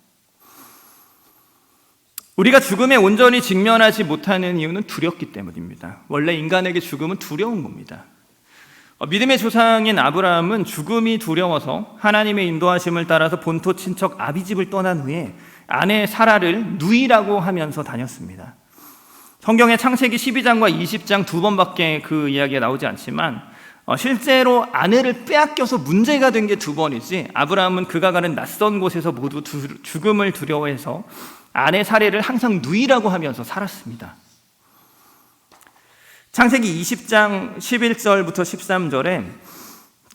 우리가 죽음에 온전히 직면하지 못하는 이유는 두렵기 때문입니다. 원래 인간에게 죽음은 두려운 겁니다. 믿음의 조상인 아브라함은 죽음이 두려워서 하나님의 인도하심을 따라서 본토 친척 아비집을 떠난 후에 아내 사라를 누이라고 하면서 다녔습니다. 성경에 창세기 12장과 20장 두 번밖에 그 이야기가 나오지 않지만 실제로 아내를 빼앗겨서 문제가 된 게 두 번이지 아브라함은 그가 가는 낯선 곳에서 모두 죽음을 두려워해서 아내 사례를 항상 누이라고 하면서 살았습니다. 창세기 20장 11절부터 13절에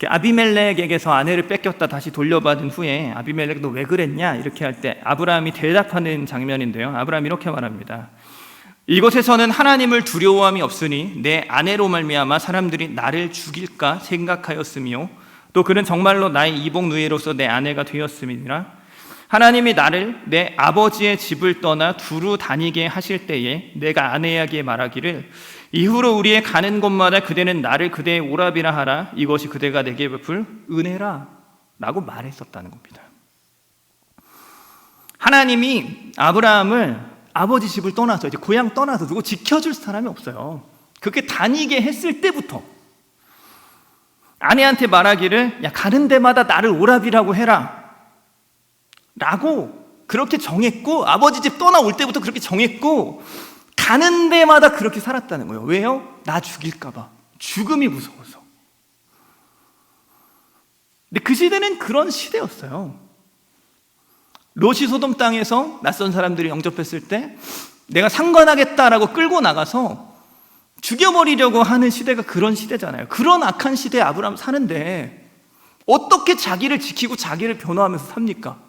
아비멜렉에게서 아내를 뺏겼다 다시 돌려받은 후에 아비멜렉 너 왜 그랬냐 이렇게 할 때 아브라함이 대답하는 장면인데요. 아브라함이 이렇게 말합니다. 이곳에서는 하나님을 두려워함이 없으니 내 아내로 말미암아 사람들이 나를 죽일까 생각하였으며 또 그는 정말로 나의 이복 누이로서 내 아내가 되었음이니라. 하나님이 나를 내 아버지의 집을 떠나 두루 다니게 하실 때에 내가 아내에게 말하기를 이후로 우리의 가는 곳마다 그대는 나를 그대의 오라비라 하라. 이것이 그대가 내게 베풀 은혜라 라고 말했었다는 겁니다. 하나님이 아브라함을 아버지 집을 떠나서 이제 고향 떠나서 누구 지켜줄 사람이 없어요. 그렇게 다니게 했을 때부터 아내한테 말하기를 야 가는 데마다 나를 오라비라고 해라 라고 그렇게 정했고 아버지 집 떠나올 때부터 그렇게 정했고 가는 데마다 그렇게 살았다는 거예요. 왜요? 나 죽일까 봐. 죽음이 무서워서. 근데 그 시대는 그런 시대였어요. 롯이 소돔 땅에서 낯선 사람들이 영접했을 때 내가 상관하겠다라고 끌고 나가서 죽여버리려고 하는 시대가 그런 시대잖아요. 그런 악한 시대에 아브라함 사는데 어떻게 자기를 지키고 자기를 변호하면서 삽니까?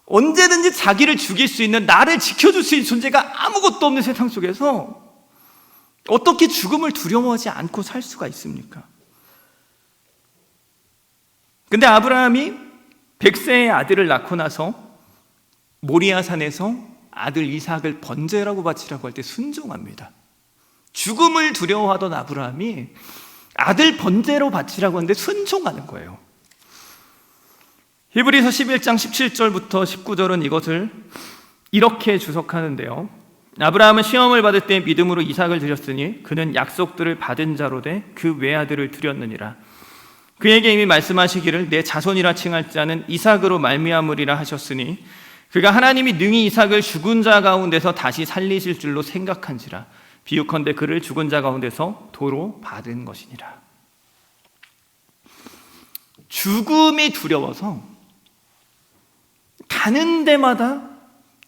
언제든지 자기를 죽일 수 있는 나를 지켜줄 수 있는 존재가 아무것도 없는 세상 속에서 어떻게 죽음을 두려워하지 않고 살 수가 있습니까? 근데 아브라함이 100세의 아들을 낳고 나서 모리아산에서 아들 이삭을 번제라고 바치라고 할 때 순종합니다. 죽음을 두려워하던 아브라함이 아들 번제로 바치라고 하는데 순종하는 거예요. 히브리서 11장 17절부터 19절은 이것을 이렇게 주석하는데요. 아브라함은 시험을 받을 때 믿음으로 이삭을 드렸으니 그는 약속들을 받은 자로 돼 그 외아들을 드렸느니라. 그에게 이미 말씀하시기를 내 자손이라 칭할 자는 이삭으로 말미암으리라 하셨으니 그가 하나님이 능히 이삭을 죽은 자 가운데서 다시 살리실 줄로 생각한지라. 비유컨대 그를 죽은 자 가운데서 도로 받은 것이니라. 죽음이 두려워서 가는 데마다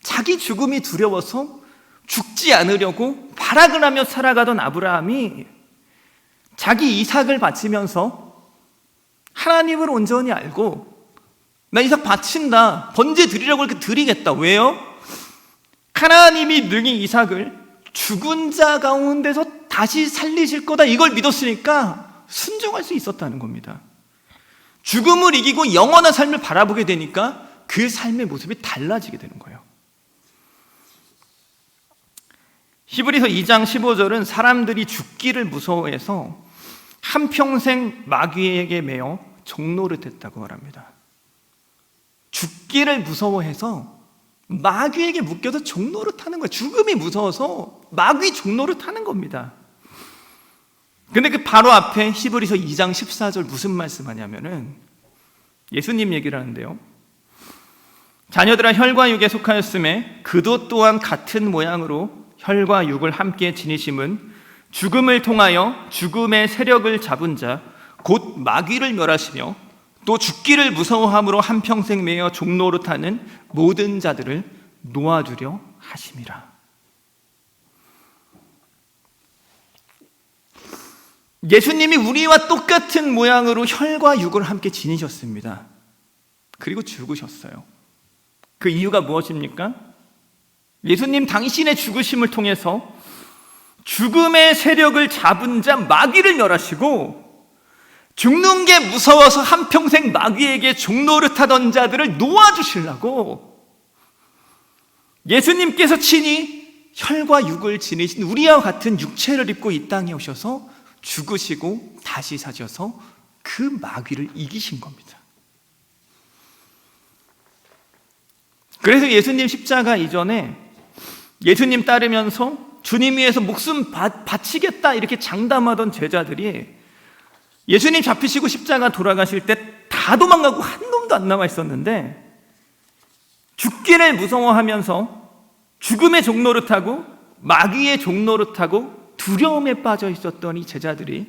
자기 죽음이 두려워서 죽지 않으려고 발악을 하며 살아가던 아브라함이 자기 이삭을 바치면서 하나님을 온전히 알고 나 이삭 바친다, 번제 드리라고 이렇게 드리겠다. 왜요? 하나님이 능히 이삭을 죽은 자 가운데서 다시 살리실 거다, 이걸 믿었으니까 순종할 수 있었다는 겁니다. 죽음을 이기고 영원한 삶을 바라보게 되니까 그 삶의 모습이 달라지게 되는 거예요. 히브리서 2장 15절은 사람들이 죽기를 무서워해서 한평생 마귀에게 매여 종노릇했다고 말합니다. 죽기를 무서워해서 마귀에게 묶여서 종노릇하는 거예요. 죽음이 무서워서 마귀 종노릇하는 겁니다. 근데 그 바로 앞에 히브리서 2장 14절 무슨 말씀하냐면은 예수님 얘기를 하는데요. 자녀들아 혈과 육에 속하였음에 그도 또한 같은 모양으로 혈과 육을 함께 지니심은 죽음을 통하여 죽음의 세력을 잡은 자 곧 마귀를 멸하시며 또 죽기를 무서워함으로 한평생 매여 종노릇하는 모든 자들을 놓아주려 하심이라. 예수님이 우리와 똑같은 모양으로 혈과 육을 함께 지니셨습니다. 그리고 죽으셨어요. 그 이유가 무엇입니까? 예수님 당신의 죽으심을 통해서 죽음의 세력을 잡은 자 마귀를 멸하시고 죽는 게 무서워서 한평생 마귀에게 종노릇하던 자들을 놓아주시려고 예수님께서 친히 혈과 육을 지니신 우리와 같은 육체를 입고 이 땅에 오셔서 죽으시고 다시 사셔서 그 마귀를 이기신 겁니다. 그래서 예수님 십자가 이전에 예수님 따르면서 주님 위해서 목숨 바치겠다 이렇게 장담하던 제자들이 예수님 잡히시고 십자가 돌아가실 때 다 도망가고 한 놈도 안 남아 있었는데 죽기를 무서워하면서 죽음의 종노릇하고 마귀의 종노릇하고 두려움에 빠져 있었던 이 제자들이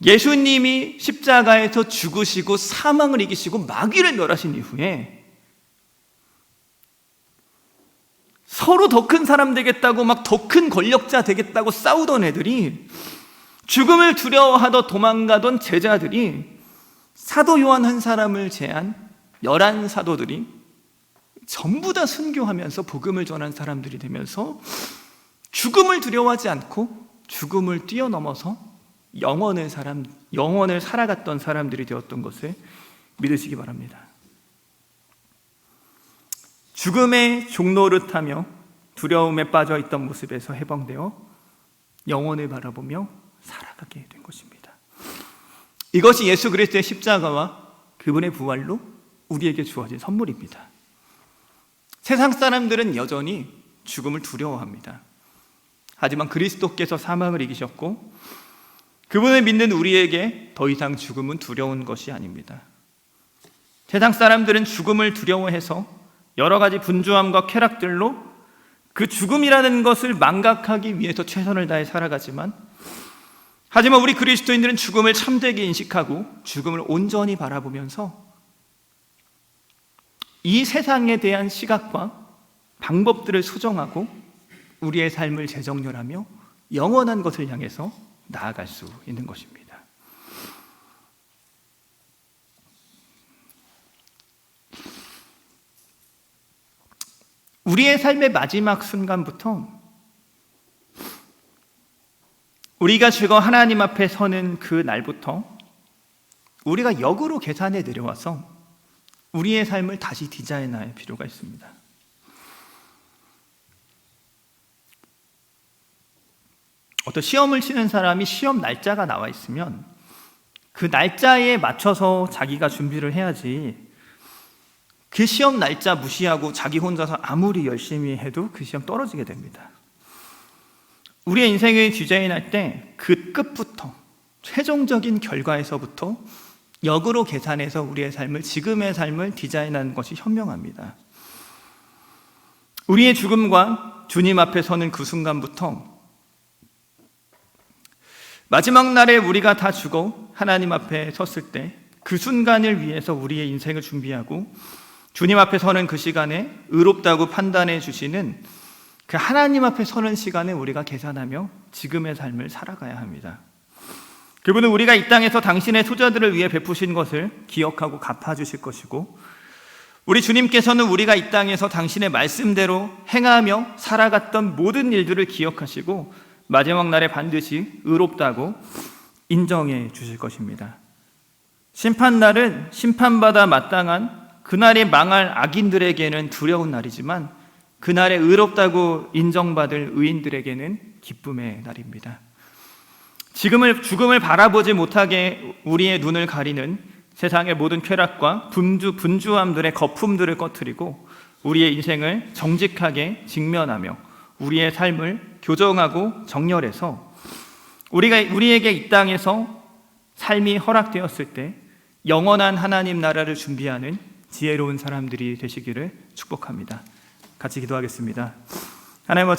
예수님이 십자가에서 죽으시고 사망을 이기시고 마귀를 멸하신 이후에 서로 더 큰 사람 되겠다고 막 더 큰 권력자 되겠다고 싸우던 애들이, 죽음을 두려워하다 도망가던 제자들이 사도 요한 한 사람을 제한 11사도들이 전부 다 순교하면서 복음을 전한 사람들이 되면서 죽음을 두려워하지 않고 죽음을 뛰어넘어서 영원을 살아갔던 사람들이 되었던 것을 믿으시기 바랍니다. 죽음의 종노릇하며 두려움에 빠져있던 모습에서 해방되어 영원을 바라보며 살아가게 된 것입니다. 이것이 예수 그리스도의 십자가와 그분의 부활로 우리에게 주어진 선물입니다. 세상 사람들은 여전히 죽음을 두려워합니다. 하지만 그리스도께서 사망을 이기셨고 그분을 믿는 우리에게 더 이상 죽음은 두려운 것이 아닙니다. 세상 사람들은 죽음을 두려워해서 여러 가지 분주함과 쾌락들로 그 죽음이라는 것을 망각하기 위해서 최선을 다해 살아가지만, 하지만 우리 그리스도인들은 죽음을 참되게 인식하고 죽음을 온전히 바라보면서 이 세상에 대한 시각과 방법들을 수정하고 우리의 삶을 재정렬하며 영원한 것을 향해서 나아갈 수 있는 것입니다. 우리의 삶의 마지막 순간부터 우리가 죽어 하나님 앞에 서는 그 날부터 우리가 역으로 계산해 내려와서 우리의 삶을 다시 디자인할 필요가 있습니다. 어떤 시험을 치는 사람이 시험 날짜가 나와 있으면 그 날짜에 맞춰서 자기가 준비를 해야지, 그 시험 날짜 무시하고 자기 혼자서 아무리 열심히 해도 그 시험 떨어지게 됩니다. 우리의 인생을 디자인할 때 그 끝부터, 최종적인 결과에서부터 역으로 계산해서 우리의 삶을, 지금의 삶을 디자인하는 것이 현명합니다. 우리의 죽음과 주님 앞에 서는 그 순간부터 마지막 날에 우리가 다 죽어 하나님 앞에 섰을 때 그 순간을 위해서 우리의 인생을 준비하고 주님 앞에 서는 그 시간에 의롭다고 판단해 주시는 그 하나님 앞에 서는 시간에 우리가 계산하며 지금의 삶을 살아가야 합니다. 그분은 우리가 이 땅에서 당신의 소자들을 위해 베푸신 것을 기억하고 갚아주실 것이고, 우리 주님께서는 우리가 이 땅에서 당신의 말씀대로 행하며 살아갔던 모든 일들을 기억하시고 마지막 날에 반드시 의롭다고 인정해 주실 것입니다. 심판날은 심판받아 마땅한 그날이 망할 악인들에게는 두려운 날이지만 그날에 의롭다고 인정받을 의인들에게는 기쁨의 날입니다. 죽음을 바라보지 못하게 우리의 눈을 가리는 세상의 모든 쾌락과 분주함들의 거품들을 꺼트리고 우리의 인생을 정직하게 직면하며 우리의 삶을 교정하고 정렬해서 우리에게 이 땅에서 삶이 허락되었을 때 영원한 하나님 나라를 준비하는 지혜로운 사람들이 되시기를 축복합니다. 같이 기도하겠습니다. 하나님 아버지,